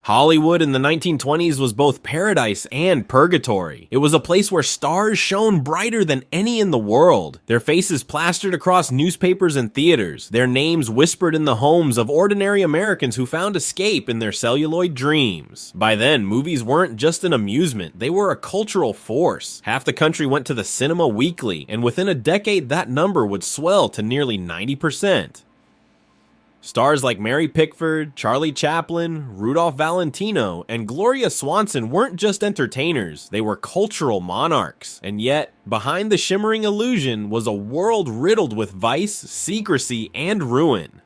Hollywood in the 1920s was both paradise and purgatory. It was a place where stars shone brighter than any in the world, their faces plastered across newspapers and theaters, their names whispered in the homes of ordinary Americans who found escape in their celluloid dreams. By then, movies weren't just an amusement, they were a cultural force. Half the country went to the cinema weekly, and within a decade that number would swell to nearly 90%. Stars like Mary Pickford, Charlie Chaplin, Rudolph Valentino, and Gloria Swanson weren't just entertainers, they were cultural monarchs. And yet, behind the shimmering illusion was a world riddled with vice, secrecy, and ruin.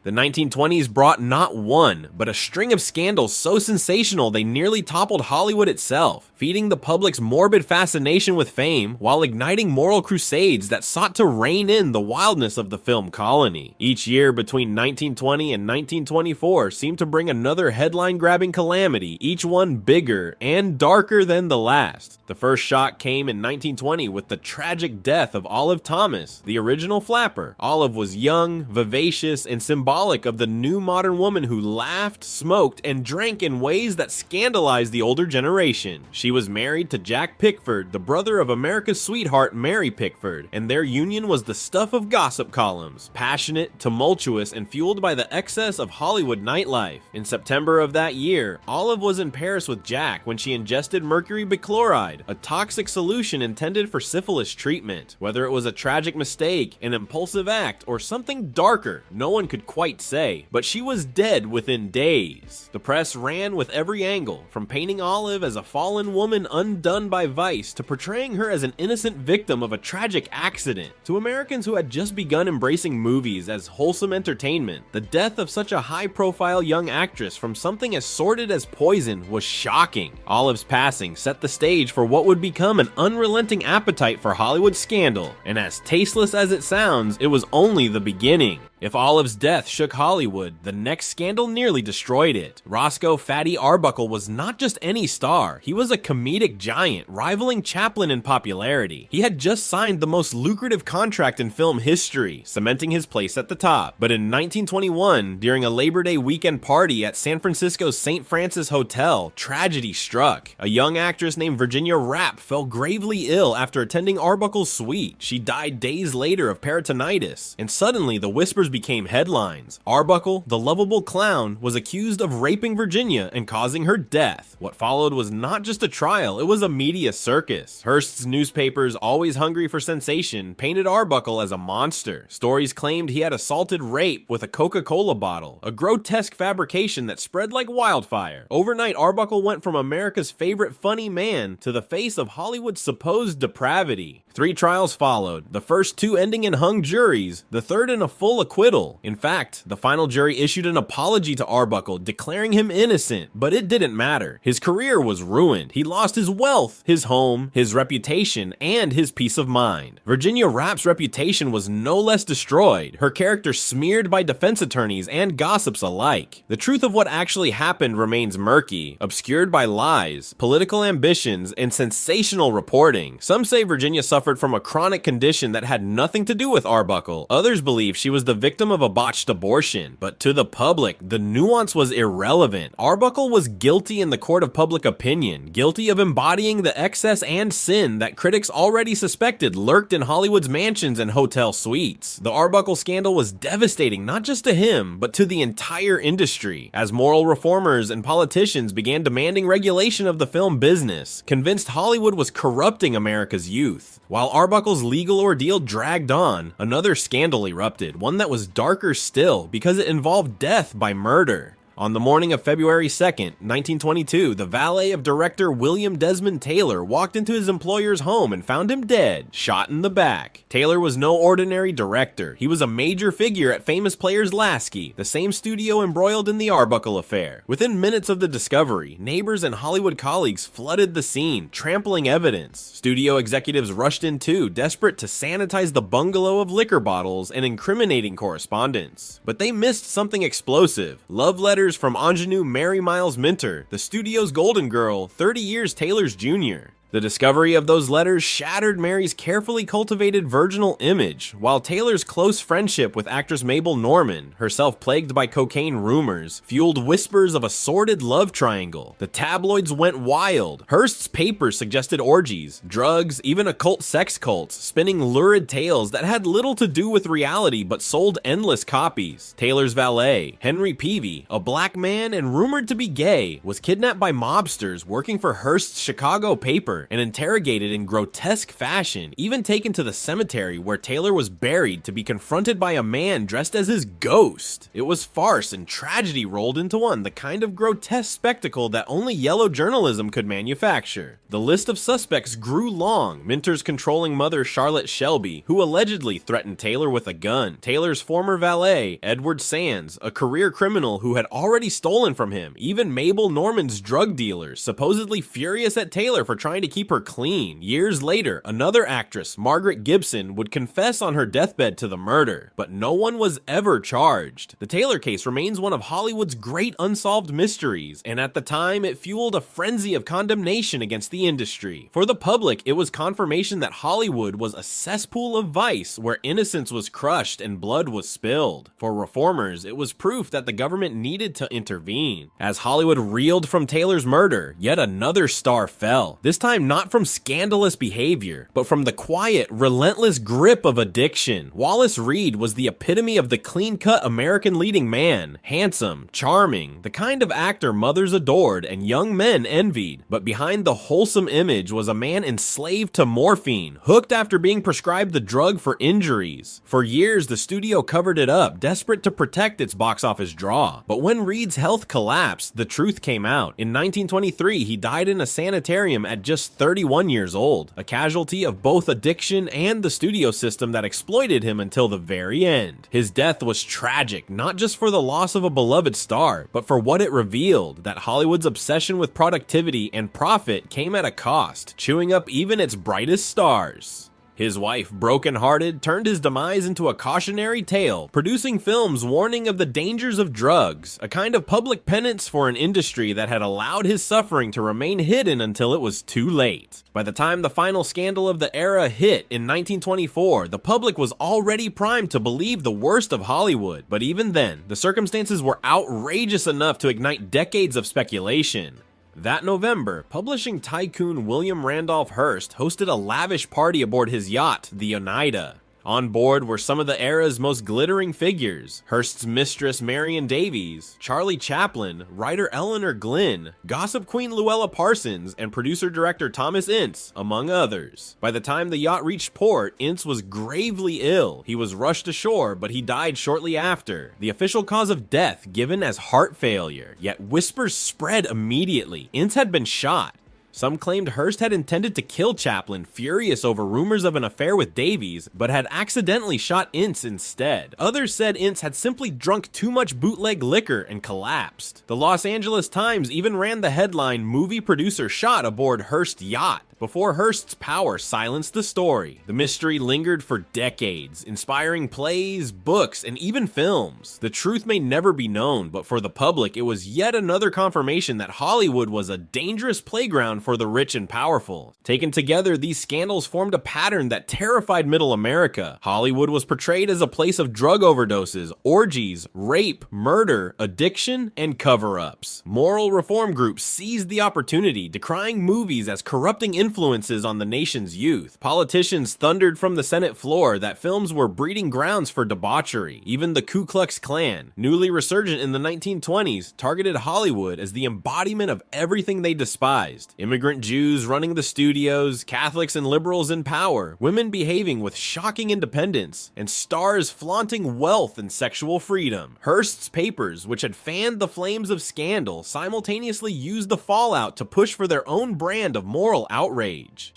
The 1920s brought not one, but a string of scandals so sensational they nearly toppled Hollywood itself, feeding the public's morbid fascination with fame while igniting moral crusades that sought to rein in the wildness of the film colony. Each year between 1920 and 1924 seemed to bring another headline-grabbing calamity, each one bigger and darker than the last. The first shock came in 1920 with the tragic death of Olive Thomas, the original flapper. Olive was young, vivacious, and symbolic of the new modern woman who laughed, smoked, and drank in ways that scandalized the older generation. She was married to Jack Pickford, the brother of America's sweetheart Mary Pickford, and their union was the stuff of gossip columns, passionate, tumultuous, and fueled by the excess of Hollywood nightlife. In September of that year, Olive was in Paris with Jack when she ingested mercury bichloride, a toxic solution intended for syphilis treatment. Whether it was a tragic mistake, an impulsive act, or something darker, no one could quite say, but she was dead within days. The press ran with every angle, from painting Olive as a fallen woman undone by vice to portraying her as an innocent victim of a tragic accident. To Americans who had just begun embracing movies as wholesome entertainment, the death of such a high-profile young actress from something as sordid as poison was shocking. Olive's passing set the stage for what would become an unrelenting appetite for Hollywood scandal, and as tasteless as it sounds, it was only the beginning. If Olive's death shook Hollywood, the next scandal nearly destroyed it. Roscoe "Fatty" Arbuckle was not just any star, he was a comedic giant, rivaling Chaplin in popularity. He had just signed the most lucrative contract in film history, cementing his place at the top. But in 1921, during a Labor Day weekend party at San Francisco's St. Francis Hotel, tragedy struck. A young actress named Virginia Rappe fell gravely ill after attending Arbuckle's suite. She died days later of peritonitis, and suddenly the whispers became headlines. Arbuckle, the lovable clown, was accused of raping Virginia and causing her death. What followed was not just a trial, it was a media circus. Hearst's newspapers, always hungry for sensation, painted Arbuckle as a monster. Stories claimed he had assaulted rape with a Coca-Cola bottle, a grotesque fabrication that spread like wildfire. Overnight, Arbuckle went from America's favorite funny man to the face of Hollywood's supposed depravity. 3 trials followed, the first 2 ending in hung juries, the third in a full acquittal. In fact, the final jury issued an apology to Arbuckle, declaring him innocent, but it didn't matter. His career was ruined. He lost his wealth, his home, his reputation, and his peace of mind. Virginia Rappe's reputation was no less destroyed, her character smeared by defense attorneys and gossips alike. The truth of what actually happened remains murky, obscured by lies, political ambitions, and sensational reporting. Some say Virginia suffered from a chronic condition that had nothing to do with Arbuckle. Others believe she was the victim of a botched abortion. But to the public, the nuance was irrelevant. Arbuckle was guilty in the court of public opinion, guilty of embodying the excess and sin that critics already suspected lurked in Hollywood's mansions and hotel suites. The Arbuckle scandal was devastating not just to him, but to the entire industry, as moral reformers and politicians began demanding regulation of the film business, convinced Hollywood was corrupting America's youth. While Arbuckle's legal ordeal dragged on, another scandal erupted, one that was darker still because it involved death by murder. On the morning of February 2nd, 1922, the valet of director William Desmond Taylor walked into his employer's home and found him dead, shot in the back. Taylor was no ordinary director. He was a major figure at Famous Players Lasky, the same studio embroiled in the Arbuckle affair. Within minutes of the discovery, neighbors and Hollywood colleagues flooded the scene, trampling evidence. Studio executives rushed in too, desperate to sanitize the bungalow of liquor bottles and incriminating correspondence. But they missed something explosive: love letters from ingenue Mary Miles Minter, the studio's golden girl, 30 years Taylor's junior. The discovery of those letters shattered Mary's carefully cultivated virginal image, while Taylor's close friendship with actress Mabel Normand, herself plagued by cocaine rumors, fueled whispers of a sordid love triangle. The tabloids went wild. Hearst's papers suggested orgies, drugs, even occult sex cults, spinning lurid tales that had little to do with reality but sold endless copies. Taylor's valet, Henry Peavy, a black man and rumored to be gay, was kidnapped by mobsters working for Hearst's Chicago paper and interrogated in grotesque fashion, even taken to the cemetery where Taylor was buried to be confronted by a man dressed as his ghost. It was farce and tragedy rolled into one, the kind of grotesque spectacle that only yellow journalism could manufacture. The list of suspects grew long. Minter's controlling mother, Charlotte Shelby, who allegedly threatened Taylor with a gun. Taylor's former valet, Edward Sands, a career criminal who had already stolen from him. Even Mabel Normand's drug dealers, supposedly furious at Taylor for trying to keep her clean. Years later, another actress, Margaret Gibson, would confess on her deathbed to the murder, but no one was ever charged. The Taylor case remains one of Hollywood's great unsolved mysteries, and at the time, it fueled a frenzy of condemnation against the industry. For the public, it was confirmation that Hollywood was a cesspool of vice where innocence was crushed and blood was spilled. For reformers, it was proof that the government needed to intervene. As Hollywood reeled from Taylor's murder, yet another star fell. This time not from scandalous behavior, but from the quiet, relentless grip of addiction. Wallace Reed was the epitome of the clean-cut American leading man. Handsome, charming, the kind of actor mothers adored and young men envied. But behind the wholesome image was a man enslaved to morphine, hooked after being prescribed the drug for injuries. For years, the studio covered it up, desperate to protect its box office draw. But when Reed's health collapsed, the truth came out. In 1923, he died in a sanitarium at just 31 years old, a casualty of both addiction and the studio system that exploited him until the very end. His death was tragic, not just for the loss of a beloved star, but for what it revealed, that Hollywood's obsession with productivity and profit came at a cost, chewing up even its brightest stars. His wife, broken-hearted, turned his demise into a cautionary tale, producing films warning of the dangers of drugs, a kind of public penance for an industry that had allowed his suffering to remain hidden until it was too late. By the time the final scandal of the era hit in 1924, the public was already primed to believe the worst of Hollywood, but even then, the circumstances were outrageous enough to ignite decades of speculation. That November, publishing tycoon William Randolph Hearst hosted a lavish party aboard his yacht, the Oneida. On board were some of the era's most glittering figures: Hearst's mistress Marion Davies, Charlie Chaplin, writer Eleanor Glynn, gossip queen Luella Parsons, and producer-director Thomas Ince, among others. By the time the yacht reached port, Ince was gravely ill. He was rushed ashore, but he died shortly after. The official cause of death given as heart failure, yet whispers spread immediately. Ince had been shot. Some claimed Hearst had intended to kill Chaplin, furious over rumors of an affair with Davies, but had accidentally shot Ince instead. Others said Ince had simply drunk too much bootleg liquor and collapsed. The Los Angeles Times even ran the headline, "Movie producer shot aboard Hearst yacht," before Hearst's power silenced the story. The mystery lingered for decades, inspiring plays, books, and even films. The truth may never be known, but for the public, it was yet another confirmation that Hollywood was a dangerous playground for the rich and powerful. Taken together, these scandals formed a pattern that terrified middle America. Hollywood was portrayed as a place of drug overdoses, orgies, rape, murder, addiction, and cover-ups. Moral reform groups seized the opportunity, decrying movies as corrupting influences on the nation's youth. Politicians thundered from the Senate floor that films were breeding grounds for debauchery. Even the Ku Klux Klan, newly resurgent in the 1920s, targeted Hollywood as the embodiment of everything they despised. Immigrant Jews running the studios, Catholics and liberals in power, women behaving with shocking independence, and stars flaunting wealth and sexual freedom. Hearst's papers, which had fanned the flames of scandal, simultaneously used the fallout to push for their own brand of moral outrage.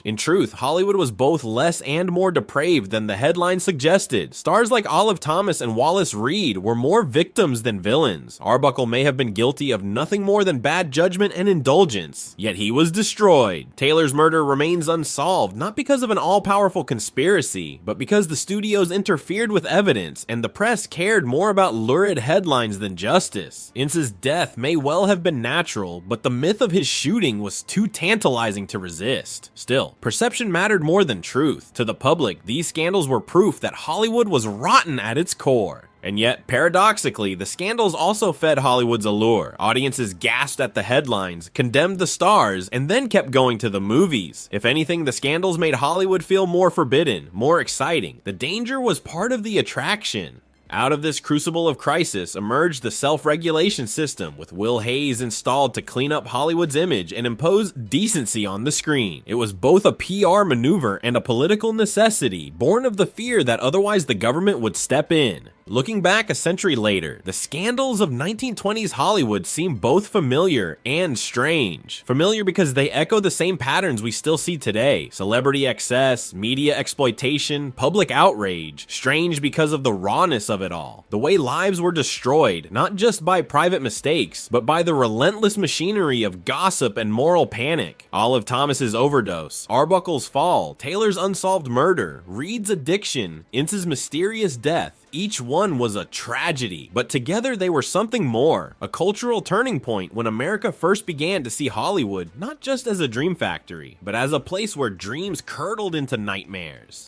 In truth, Hollywood was both less and more depraved than the headline suggested. Stars like Olive Thomas and Wallace Reed were more victims than villains. Arbuckle may have been guilty of nothing more than bad judgment and indulgence, yet he was destroyed. Taylor's murder remains unsolved, not because of an all-powerful conspiracy, but because the studios interfered with evidence and the press cared more about lurid headlines than justice. Ince's death may well have been natural, but the myth of his shooting was too tantalizing to resist. honest. Still, perception mattered more than truth. To the public, these scandals were proof that Hollywood was rotten at its core. And yet, paradoxically, the scandals also fed Hollywood's allure. Audiences gasped at the headlines, condemned the stars, and then kept going to the movies. If anything, the scandals made Hollywood feel more forbidden, more exciting. The danger was part of the attraction. Out of this crucible of crisis emerged the self-regulation system, with Will Hayes installed to clean up Hollywood's image and impose decency on the screen. It was both a PR maneuver and a political necessity, born of the fear that otherwise the government would step in. Looking back a century later, the scandals of 1920s Hollywood seem both familiar and strange. Familiar because they echo the same patterns we still see today: celebrity excess, media exploitation, public outrage. Strange because of the rawness of it all. The way lives were destroyed, not just by private mistakes, but by the relentless machinery of gossip and moral panic. Olive Thomas's overdose, Arbuckle's fall, Taylor's unsolved murder, Reed's addiction, Ince's mysterious death. Each one was a tragedy, but together they were something more, a cultural turning point when America first began to see Hollywood not just as a dream factory, but as a place where dreams curdled into nightmares.